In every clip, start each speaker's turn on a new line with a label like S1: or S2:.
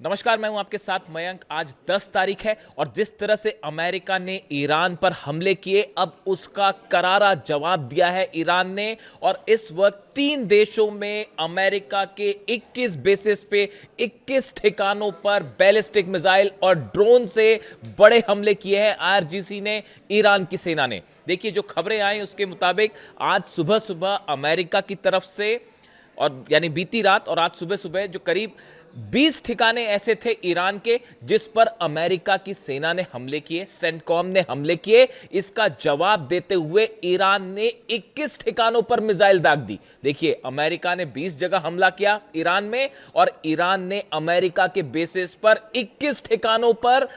S1: नमस्कार, मैं हूं आपके साथ मयंक। आज 10 तारीख है और जिस तरह से अमेरिका ने ईरान पर हमले किए, अब उसका करारा जवाब दिया है ईरान ने। और इस वक्त 3 देशों में अमेरिका के 21 बेसिस पे 21 ठिकानों पर बैलिस्टिक मिसाइल और ड्रोन से बड़े हमले किए हैं आईआरजीसी ने, ईरान की सेना ने। देखिए, जो खबरें आई उसके मुताबिक आज सुबह सुबह अमेरिका की तरफ से, और यानी बीती रात और आज सुबह सुबह, जो करीब 20 ठिकाने ऐसे थे ईरान के जिस पर अमेरिका की सेना ने हमले किए, सेंटकॉम ने हमले किए। इसका जवाब देते हुए ईरान ने 21 ठिकानों पर मिसाइल दाग दी। देखिए, अमेरिका ने 20 जगह हमला किया ईरान में, और ईरान ने अमेरिका के बेसिस पर 21 ठिकानों पर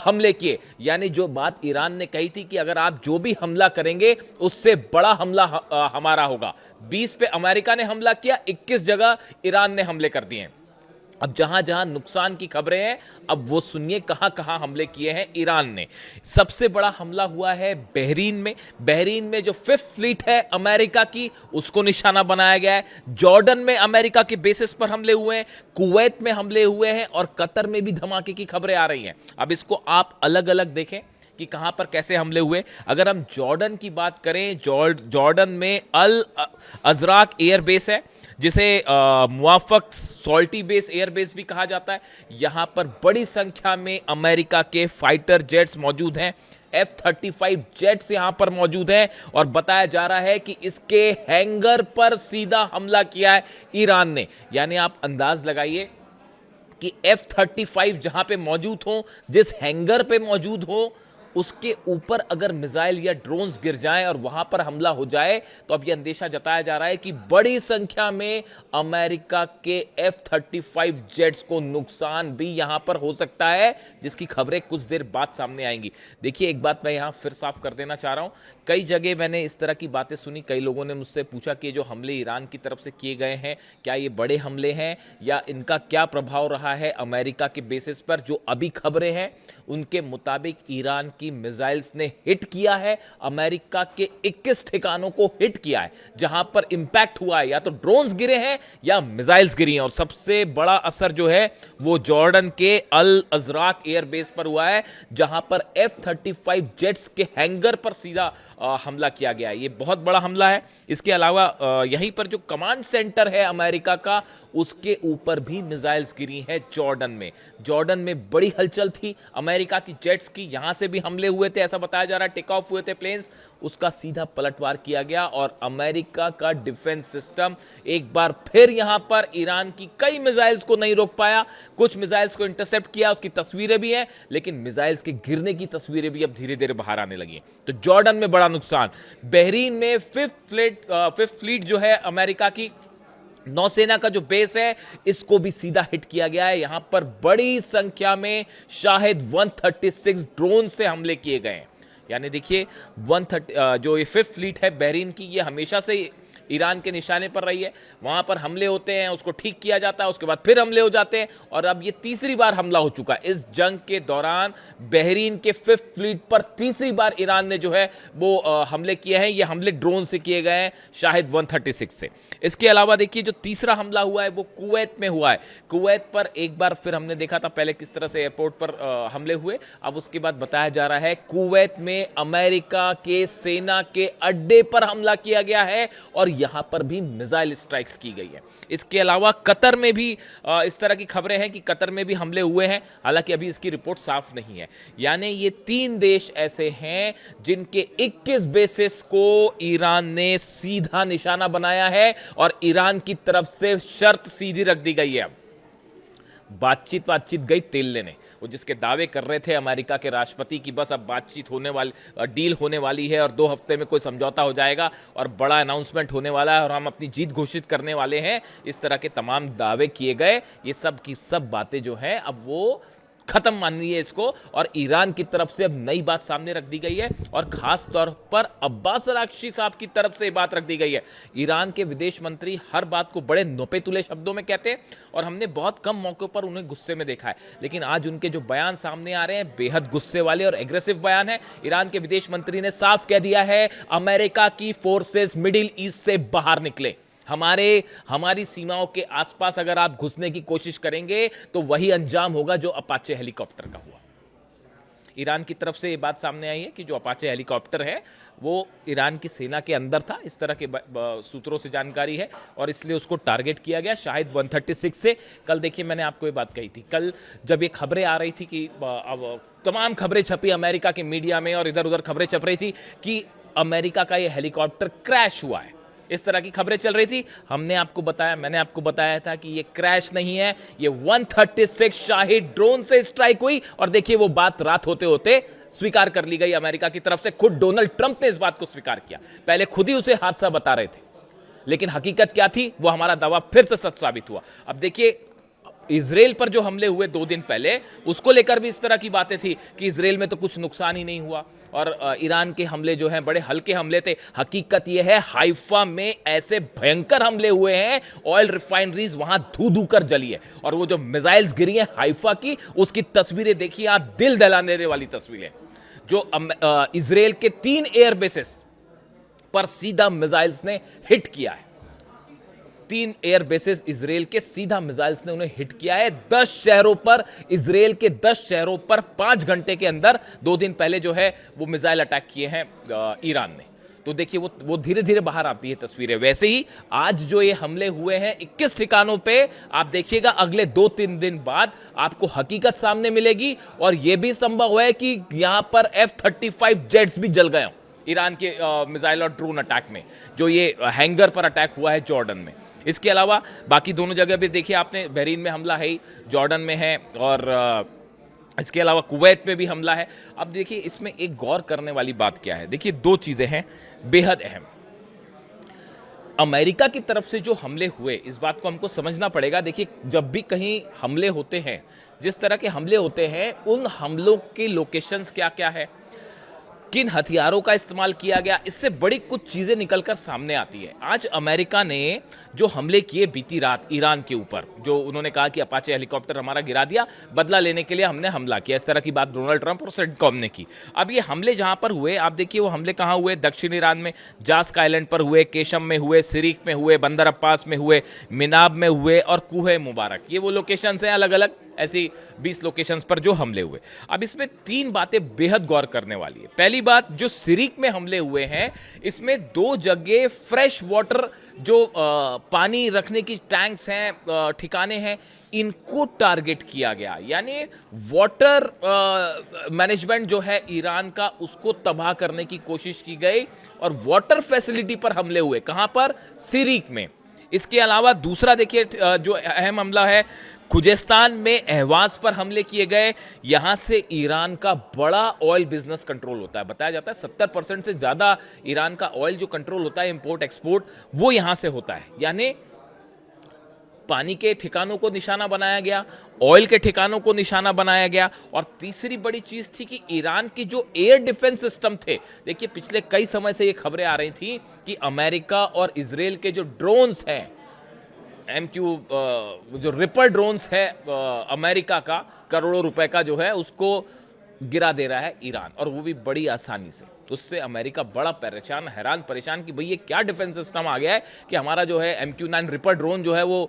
S1: हमले किए। यानी जो बात ईरान ने कही थी कि अगर आप जो भी हमला करेंगे उससे बड़ा हमला हमारा होगा, 20 पे अमेरिका ने हमला किया, 21 जगह ईरान ने हमले कर दिए। अब जहां जहां नुकसान की खबरें हैं, अब वो सुनिए कहां कहां हमले किए हैं ईरान ने। सबसे बड़ा हमला हुआ है बहरीन में। बहरीन में जो 5th फ्लीट है अमेरिका की, उसको निशाना बनाया गया है। जॉर्डन में अमेरिका के बेसिस पर हमले हुए हैं, कुवैत में हमले हुए हैं, और कतर में भी धमाके की खबरें आ रही हैं। अब इसको आप अलग अलग देखें कि कहां पर कैसे हमले हुए। अगर हम जॉर्डन की बात करें, जॉर्डन में अल अजराक एयरबेस है, जिसे मुआफक सॉल्टी बेस एयरबेस भी कहा जाता है। यहां पर बड़ी संख्या में अमेरिका के फाइटर जेट्स मौजूद हैं। F-35 जेट्स यहां पर मौजूद हैं, और बताया जा रहा है कि इसके हैंगर पर सीधा हमला किया है ईरान ने। यानी आप अंदाज लगाइए कि F-35 जहां पे मौजूद हो, जिस हैंगर पे मौजूद हो, उसके ऊपर अगर मिसाइल या ड्रोन्स गिर जाएं और वहां पर हमला हो जाए, तो अब यह अंदेशा जताया जा रहा है कि बड़ी संख्या में अमेरिका के F-35 जेट्स को नुकसान भी यहां पर हो सकता है, जिसकी खबरें कुछ देर बाद सामने आएंगी। देखिए, एक बात मैं यहां फिर साफ कर देना चाह रहा हूं, कई जगह मैंने इस तरह की बातें सुनी। कई लोगों ने मुझसे पूछा कि जो हमले ईरान की तरफ से किए गए हैं, क्या ये बड़े हमले हैं या इनका क्या प्रभाव रहा है अमेरिका के बेसिस पर। जो अभी खबरें हैं उनके मुताबिक ईरान की मिसाइल्स ने हिट किया है, अमेरिका के 21 ठिकानों को हिट किया है, जहां पर इंपैक्ट हुआ है, या तो ड्रोन्स गिरे हैं या मिसाइल्स गिरी हैं। और सबसे बड़ा असर जो है वो जॉर्डन के अल अजराक एयरबेस पर हुआ है, जहां पर F-35 जेट्स के हैंगर पर सीधा हमला किया गया है। ये बहुत बड़ा हमला है। इसके अलावा यहीं पर जो कमांड सेंटर है अमेरिका का, उसके ऊपर भी मिसाइल्स गिरी हैं जॉर्डन में। जॉर्डन में बड़ी हलचल थी अमेरिका की जेट्स की, यहां से भी हमले हुए थे, ऐसा बताया जा रहा है। टेक ऑफ हुए थे प्लेन्स, उसका सीधा पलटवार किया गया, और अमेरिका का डिफेंस सिस्टम एक बार फिर यहां पर ईरान की कई मिसाइल्स को नहीं रोक पाया। कुछ मिसाइल्स को इंटरसेप्ट किया, उसकी तस्वीरें भी हैं, लेकिन मिसाइल्स के गिरने की तस्वीरें भी अब धीरे धीरे बाहर आने लगी हैं। तो जॉर्डन में बड़ा नुकसान। बहरीन में 5th फ्लीट जो है अमेरिका की नौसेना का जो बेस है, इसको भी सीधा हिट किया गया है। यहां पर बड़ी संख्या में शाहिद 136 ड्रोन से हमले किए गए हैं। यानी देखिए, 130 जो ये 5th फ्लीट है बहरीन की, ये हमेशा से ईरान के निशाने पर रही है। वहां पर हमले होते हैं, उसको ठीक किया जाता है, उसके बाद फिर हमले हो जाते हैं, और अब ये तीसरी बार हमला हो चुका है इस जंग के दौरान। बहरीन के 5th फ्लीट पर तीसरी बार ईरान ने जो है वो हमले किए हैं। ये हमले ड्रोन से किए गए हैं, शाहिद 136 से। इसके अलावा देखिए, जो तीसरा हमला हुआ है वो कुवैत में हुआ है। कुवैत पर एक बार फिर हमने देखा था पहले किस तरह से एयरपोर्ट पर हमले हुए। अब उसके बाद बताया जा रहा है कुवैत में अमेरिका के सेना के अड्डे पर हमला किया गया है, और यहां पर भी मिसाइल स्ट्राइक्स की गई है। इसके अलावा कतर में भी इस तरह की खबरें हैं कि कतर में भी हमले हुए हैं, हालांकि अभी इसकी रिपोर्ट साफ नहीं है। यानी ये 3 देश ऐसे हैं जिनके 21 बेसिस को ईरान ने सीधा निशाना बनाया है, और ईरान की तरफ से शर्त सीधी रख दी गई है। बातचीत गई तेल लेने। वो जिसके दावे कर रहे थे अमेरिका के राष्ट्रपति की बस अब बातचीत होने वाली, डील होने वाली है, और 2 हफ्ते में कोई समझौता हो जाएगा और बड़ा अनाउंसमेंट होने वाला है और हम अपनी जीत घोषित करने वाले हैं, इस तरह के तमाम दावे किए गए। ये सब की सब बातें जो हैं अब वो खत्म मानिए इसको, और ईरान की तरफ से अब नई बात सामने रख दी गई है, और खास तौर पर अब्बास अरागची साहब की तरफ से बात रख दी गई है। ईरान के विदेश मंत्री हर बात को बड़े नुपे तुले शब्दों में कहते हैं, और हमने बहुत कम मौकों पर उन्हें गुस्से में देखा है, लेकिन आज उनके जो बयान सामने आ रहे हैं बेहद गुस्से वाले और एग्रेसिव बयान है। ईरान के विदेश मंत्री ने साफ कह दिया है, अमेरिका की फोर्सेस मिडिल ईस्ट से बाहर निकले। हमारे हमारी सीमाओं के आसपास अगर आप घुसने की कोशिश करेंगे तो वही अंजाम होगा जो अपाचे हेलीकॉप्टर का हुआ। ईरान की तरफ से ये बात सामने आई है कि जो अपाचे हेलीकॉप्टर है वो ईरान की सेना के अंदर था, इस तरह के सूत्रों से जानकारी है, और इसलिए उसको टारगेट किया गया शायद 136 से। कल देखिए मैंने आपको ये बात कही थी, कल जब ये खबरें आ रही थी कि अब तमाम खबरें छपी अमेरिका के मीडिया में और इधर उधर खबरें छप रही थी कि अमेरिका का ये हेलीकॉप्टर क्रैश हुआ है, इस तरह की खबरें चल रही थी। मैंने आपको बताया था कि ये क्रैश नहीं है, ये 136 शाहिद ड्रोन से स्ट्राइक हुई। और देखिए वो बात रात होते होते स्वीकार कर ली गई अमेरिका की तरफ से। खुद डोनाल्ड ट्रंप ने इस बात को स्वीकार किया, पहले खुद ही उसे हादसा बता रहे थे, लेकिन हकीकत क्या थी वो हमारा दावा फिर से सच साबित हुआ। अब देखिए इजराइल पर जो हमले हुए 2 दिन पहले, उसको लेकर भी इस तरह की बातें थी कि इजराइल में तो कुछ नुकसान ही नहीं हुआ और ईरान के हमले जो हैं बड़े हल्के हमले थे। हकीकत यह है हाइफा में ऐसे भयंकर हमले हुए हैं, ऑयल रिफाइनरीज वहां धू धू कर जली है, और वो जो मिसाइल्स गिरी हैं हाइफा की, उसकी तस्वीरें देखिए आप, दिल दहला देने वाली तस्वीरें, जो इजराइल के 3 एयर बेसेस पर सीधा मिसाइल्स ने हिट किया है। 3 एयर बेसेस इजराइल के सीधा मिसाइल्स ने उन्हें हिट किया है। 10 शहरों पर, इजराइल के 10 शहरों पर 5 घंटे के अंदर 2 दिन पहले जो है वो मिसाइल अटैक किए हैं ईरान ने। तो देखिए वो धीरे धीरे बाहर आती है तस्वीरें। वैसे ही आज जो ये हमले हुए हैं 21 ठिकानों पे, आप देखिएगा अगले 2-3 दिन बाद आपको हकीकत सामने मिलेगी, और यह भी संभव है कि यहां पर F-35 जेट्स भी जल गए हों ईरान के मिसाइल और ड्रोन अटैक में, जो ये हैंगर पर अटैक हुआ है जॉर्डन में। इसके अलावा बाकी दोनों जगह भी देखिए आपने, बहरीन में हमला है, जॉर्डन में है, और इसके अलावा कुवैत में भी हमला है। अब देखिए इसमें एक गौर करने वाली बात क्या है, देखिए 2 चीजें हैं बेहद अहम। अमेरिका की तरफ से जो हमले हुए, इस बात को हमको समझना पड़ेगा। देखिए जब भी कहीं हमले होते हैं, जिस तरह के हमले होते हैं, उन हमलों के लोकेशंस क्या क्या है, किन हथियारों का इस्तेमाल किया गया, इससे बड़ी कुछ चीजें निकलकर सामने आती है। आज अमेरिका ने जो हमले किए बीती रात ईरान के ऊपर, जो उन्होंने कहा कि अपाचे हेलीकॉप्टर हमारा गिरा दिया, बदला लेने के लिए हमने हमला किया, इस तरह की बात डोनाल्ड ट्रंप और सेंटकॉम ने की। अब ये हमले जहां पर हुए, आप देखिए वो हमले कहां हुए, दक्षिण ईरान में जास्क आइलैंड पर हुए, केशम में हुए, सिरीक में हुए, बंदर अब्बास में हुए, मिनाब में हुए और कुहे मुबारक। ये वो लोकेशंस हैं, अलग अलग ऐसी 20 लोकेशंस पर जो हमले हुए। अब इसमें 3 बातें बेहद गौर करने वाली है। पहली बात, जो सिरिक में हमले हुए हैं, इसमें 2 जगह फ्रेश वाटर जो पानी रखने की टैंक्स हैं, ठिकाने हैं, इनको टारगेट किया गया। यानी वाटर मैनेजमेंट जो है ईरान का, उसको तबाह करने की कोशिश की गई और वाटर फैसिलिटी पर हमले हुए। कहां पर? सिरिक में। इसके अलावा दूसरा देखिए जो अहम हमला है, खुजेस्तान में अहवाज पर हमले किए गए। यहां से ईरान का बड़ा ऑयल बिजनेस कंट्रोल होता है। बताया जाता है 70% से ज्यादा ईरान का ऑयल जो कंट्रोल होता है, इंपोर्ट एक्सपोर्ट, वो यहां से होता है। यानी पानी के ठिकानों को निशाना बनाया गया, ऑयल के ठिकानों को निशाना बनाया गया। और तीसरी बड़ी चीज थी कि ईरान की जो एयर डिफेंस सिस्टम थे, देखिए पिछले कई समय से ये खबरें आ रही थी कि अमेरिका और इजराइल के जो ड्रोन्स हैं, MQ जो रिपर ड्रोन्स है अमेरिका का, करोड़ों रुपए का जो है, उसको गिरा दे रहा है ईरान, और वो भी बड़ी आसानी से। उससे अमेरिका बड़ा परेशान, हैरान परेशान कि भाई ये क्या डिफेंस सिस्टम आ गया है कि हमारा जो है MQ-9 रिपर ड्रोन जो है वो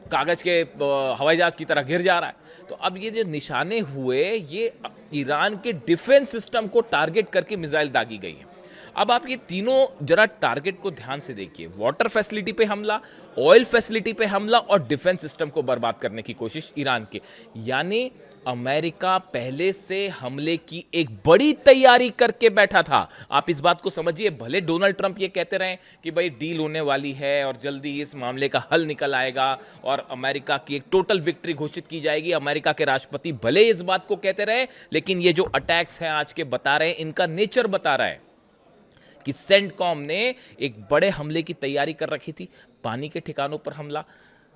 S1: कागज के हवाई जहाज की तरह गिर जा रहा है। तो अब ये जो निशाने हुए, ये ईरान के डिफेंस सिस्टम को टारगेट करके मिसाइल दागी गई है। अब आप ये तीनों जरा टारगेट को ध्यान से देखिए, वाटर फैसिलिटी पे हमला, ऑयल फैसिलिटी पे हमला और डिफेंस सिस्टम को बर्बाद करने की कोशिश ईरान की। यानी अमेरिका पहले से हमले की एक बड़ी तैयारी करके बैठा था। आप इस बात को समझिए, भले डोनाल्ड ट्रंप ये कहते रहे कि भाई डील होने वाली है और जल्दी इस मामले का हल निकल आएगा और अमेरिका की एक टोटल विक्ट्री घोषित की जाएगी, अमेरिका के राष्ट्रपति भले इस बात को कहते रहे, लेकिन ये जो अटैक्स हैं आज के बता रहे हैं, इनका नेचर बता रहा है कि सेंटकॉम ने एक बड़े हमले की तैयारी कर रखी थी। पानी के ठिकानों पर हमला,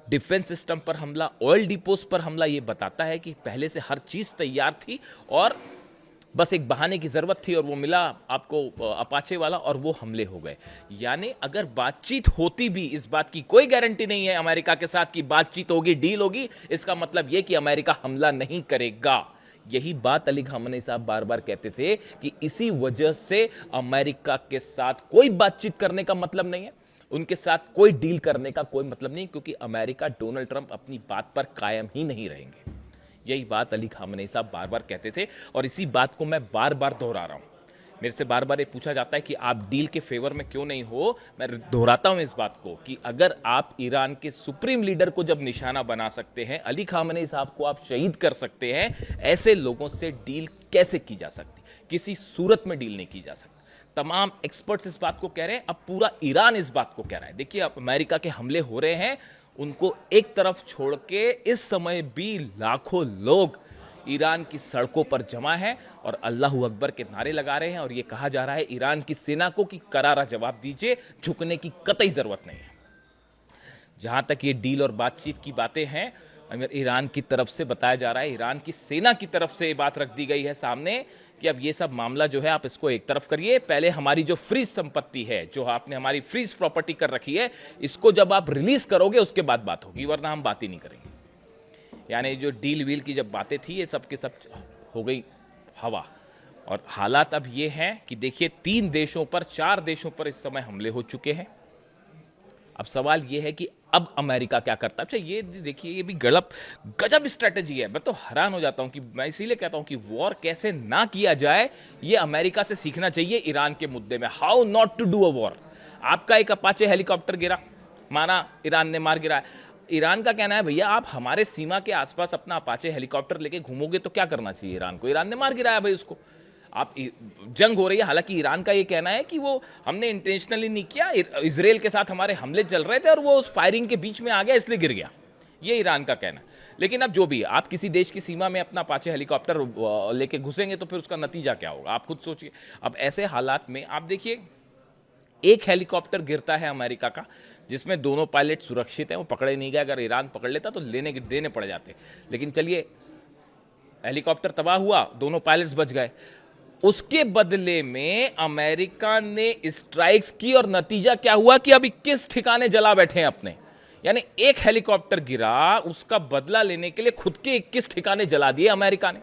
S1: डिफेंस सिस्टम पर हमला, ऑयल डिपोज पर हमला। यह बताता है कि पहले से हर चीज तैयार थी और बस एक बहाने की जरूरत थी, और वो मिला आपको अपाचे वाला, और वो हमले हो गए। यानी अगर बातचीत होती भी, इस बात की कोई गारंटी नहीं है अमेरिका के साथ कि बातचीत होगी, डील होगी, इसका मतलब यह कि अमेरिका हमला नहीं करेगा। यही बात अली खामनेई साहब बार बार कहते थे कि इसी वजह से अमेरिका के साथ कोई बातचीत करने का मतलब नहीं है। उनके साथ कोई डील करने का कोई मतलब नहीं, क्योंकि अमेरिका, डोनाल्ड ट्रंप अपनी बात पर कायम ही नहीं रहेंगे। यही बात अली खामनेई साहब बार बार कहते थे और इसी बात को मैं बार बार दोहरा रहा हूं। मेरे से बार बार ये पूछा जाता है कि आप डील के फेवर में क्यों नहीं हो। मैं दोहराता हूं इस बात को कि अगर आप ईरान के सुप्रीम लीडर को जब निशाना बना सकते हैं, अली खामनेई साहब को आप शहीद कर सकते हैं, ऐसे लोगों से डील कैसे की जा सकती? किसी सूरत में डील नहीं की जा सकती। तमाम एक्सपर्ट्स इस बात को कह रहे हैं, अब पूरा ईरान इस बात को कह रहा है। देखिए, अब अमेरिका के हमले हो रहे हैं, उनको एक तरफ छोड़ के इस समय भी लाखों लोग ईरान की सड़कों पर जमा है और अल्लाहू अकबर के नारे लगा रहे हैं और यह कहा जा रहा है ईरान की सेना को कि करारा जवाब दीजिए, झुकने की कतई जरूरत नहीं है। जहां तक ये डील और बातचीत की बातें हैं, अगर ईरान की तरफ से बताया जा रहा है, ईरान की सेना की तरफ से ये बात रख दी गई है सामने कि अब ये सब मामला जो है आप इसको एक तरफ करिए, पहले हमारी जो फ्रीज संपत्ति है, जो आपने हमारी फ्रीज प्रॉपर्टी कर रखी है, इसको जब आप रिलीज करोगे उसके बाद बात होगी, वरना हम बात ही नहीं करेंगे। यानी जो डील वील की जब बातें थी, ये सब के सब हो गई हवा। और हालात अब ये हैं कि देखिए 3 देशों पर, 4 देशों पर इस समय हमले हो चुके हैं। अब सवाल ये है कि अब अमेरिका क्या करता है। अच्छा, ये देखिए, ये भी गजब स्ट्रेटेजी है। मैं तो हैरान हो जाता हूं कि मैं इसीलिए कहता हूं कि वॉर कैसे ना किया जाए, ये अमेरिका से सीखना चाहिए ईरान के मुद्दे में। How not to do a war. आपका एक अपाचे हेलीकॉप्टर गिरा, माना ईरान ने मार गिराया, ईरान का कहना है भैया आप हमारे सीमा के आसपास अपना अपाचे हेलीकॉप्टर लेके घूमोगे तो क्या करना चाहिए ईरान को? ईरान ने मार गिराया भाई उसको। आप जंग हो रही है, हालांकि ईरान का ये कहना है कि वो हमने इंटेंशनली नहीं किया, इजराइल के साथ हमारे हमले चल रहे थे और वो उस फायरिंग के बीच में आ गया इसलिए गिर गया, ये ईरान का कहना है। लेकिन अब जो भी, आप किसी देश की सीमा में अपना अपाचे हेलीकॉप्टर लेके घुसेंगे तो फिर उसका नतीजा क्या होगा, आप खुद सोचिए। अब ऐसे हालात में आप देखिए, एक हेलीकॉप्टर गिरता है अमेरिका का, जिसमें दोनों पायलट सुरक्षित हैं, वो पकड़े नहीं गए। अगर ईरान पकड़ लेता तो देने पड़ जाते। लेकिन चलिए, हेलीकॉप्टर तबाह हुआ, दोनों पायलट्स बच गए। उसके बदले में अमेरिका ने स्ट्राइक्स की और नतीजा क्या हुआ कि अब 21 ठिकाने जला बैठे हैं अपने। यानी एक हेलीकॉप्टर गिरा, उसका बदला लेने के लिए खुद के 21 ठिकाने जला दिए अमेरिका ने।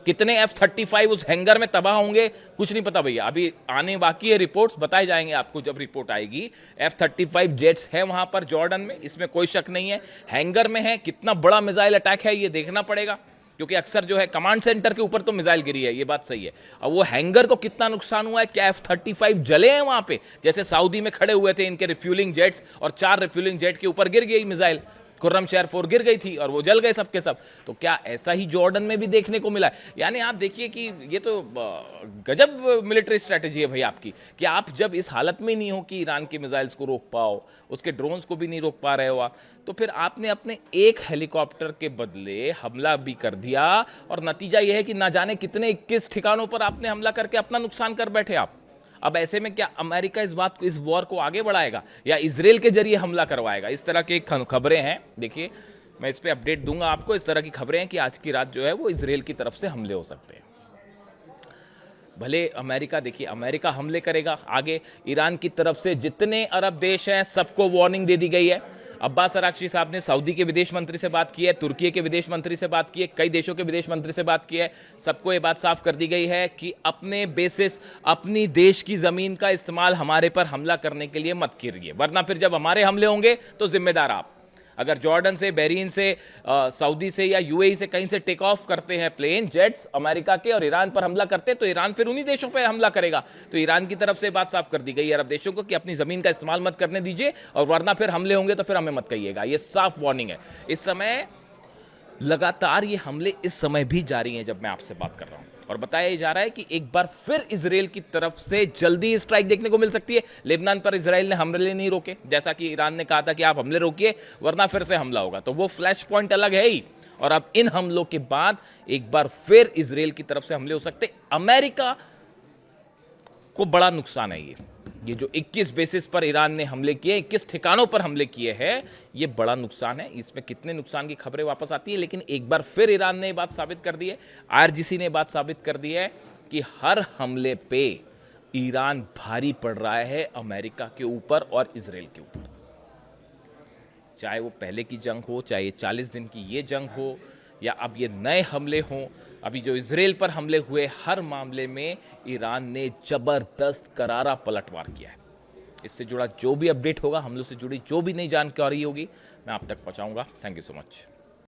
S1: कितने F-35 उस हैंगर में तबाह होंगे कुछ नहीं पता भैया, अभी आने बाकी है, रिपोर्ट्स बताए जाएंगे आपको जब रिपोर्ट आएगी। F-35 जेट्स हैं वहां पर जॉर्डन में, इसमें कोई शक नहीं है, हैंगर में है। कितना बड़ा मिसाइल अटैक है ये देखना पड़ेगा, क्योंकि अक्सर जो है कमांड सेंटर के ऊपर तो मिसाइल गिरी है, ये बात सही है। अब वो हैंगर को कितना नुकसान हुआ है, क्या F-35 जले हैं वहां पे? जैसे सऊदी में खड़े हुए थे इनके रिफ्यूलिंग जेट्स और 4 रिफ्यूलिंग जेट के ऊपर गिर गई मिसाइल, खुर्रम शहर 4 गिर गई थी और वो जल गए सब के सब। तो क्या ऐसा ही जॉर्डन में भी देखने को मिला है? यानी आप देखिए कि ये तो गजब मिलिट्री स्ट्रेटेजी है भाई आपकी, कि आप जब इस हालत में नहीं हो कि ईरान के मिसाइल्स को रोक पाओ, उसके ड्रोन्स को भी नहीं रोक पा रहे हो आप, तो फिर आपने अपने एक हेलीकॉप्टर के बदले हमला भी कर दिया और नतीजा यह है कि ना जाने कितने 21 ठिकानों पर आपने हमला करके अपना नुकसान कर बैठे आप। अब ऐसे में क्या अमेरिका इस वॉर को आगे बढ़ाएगा या इजराइल के जरिए हमला करवाएगा? इस तरह की खबरें हैं। देखिए, मैं इस पे अपडेट दूंगा आपको। इस तरह की खबरें हैं कि आज की रात जो है वो इजराइल की तरफ से हमले हो सकते हैं। भले अमेरिका, देखिए अमेरिका हमले करेगा, आगे ईरान की तरफ से जितने अरब देश हैं सबको वार्निंग दे दी गई है। अब्बास अराक्ची साहब ने सऊदी के विदेश मंत्री से बात की है, तुर्की के विदेश मंत्री से बात की है, कई देशों के विदेश मंत्री से बात की है। सबको ये बात साफ कर दी गई है कि अपने बेसिस, अपनी देश की जमीन का इस्तेमाल हमारे पर हमला करने के लिए मत कीजिए, वरना फिर जब हमारे हमले होंगे तो जिम्मेदार आप। अगर जॉर्डन से, बहरीन से, सऊदी से या यूएई से कहीं से टेक ऑफ करते हैं प्लेन जेट्स अमेरिका के और ईरान पर हमला करते हैं तो ईरान फिर उन्हीं देशों पर हमला करेगा। तो ईरान की तरफ से बात साफ कर दी गई है अरब देशों को कि अपनी जमीन का इस्तेमाल मत करने दीजिए और वरना फिर हमले होंगे तो फिर हमें मत कहिएगा। ये साफ वार्निंग है। इस समय लगातार ये हमले इस समय भी जारी हैं जब मैं आपसे बात कर रहा हूं, और बताया जा रहा है कि एक बार फिर इजराइल की तरफ से जल्दी स्ट्राइक देखने को मिल सकती है। लेबनान पर इजराइल ने हमले नहीं रोके, जैसा कि ईरान ने कहा था कि आप हमले रोकिए वरना फिर से हमला होगा, तो वो फ्लैश पॉइंट अलग है ही। और अब इन हमलों के बाद एक बार फिर इजराइल की तरफ से हमले हो सकते। अमेरिका को बड़ा नुकसान है ये जो 21 बेसिस पर ईरान ने हमले किए, 21 ठिकानों पर हमले किए हैं, ये बड़ा नुकसान है। इसमें कितने नुकसान की खबरें वापस आती है, लेकिन एक बार फिर ईरान ने बात साबित कर दी है, आईआरजीसी ने बात साबित कर दी है कि हर हमले पे ईरान भारी पड़ रहा है अमेरिका के ऊपर और इजराइल के ऊपर। चाहे वो पहले की जंग हो, चाहे 40 दिन की ये जंग हो, या अब ये नए हमले हों, अभी जो इजराइल पर हमले हुए, हर मामले में ईरान ने जबरदस्त करारा पलटवार किया है। इससे जुड़ा जो भी अपडेट होगा, हम लोग से जुड़ी जो भी नई जानकारी होगी, मैं आप तक पहुंचाऊंगा। Thank you so much.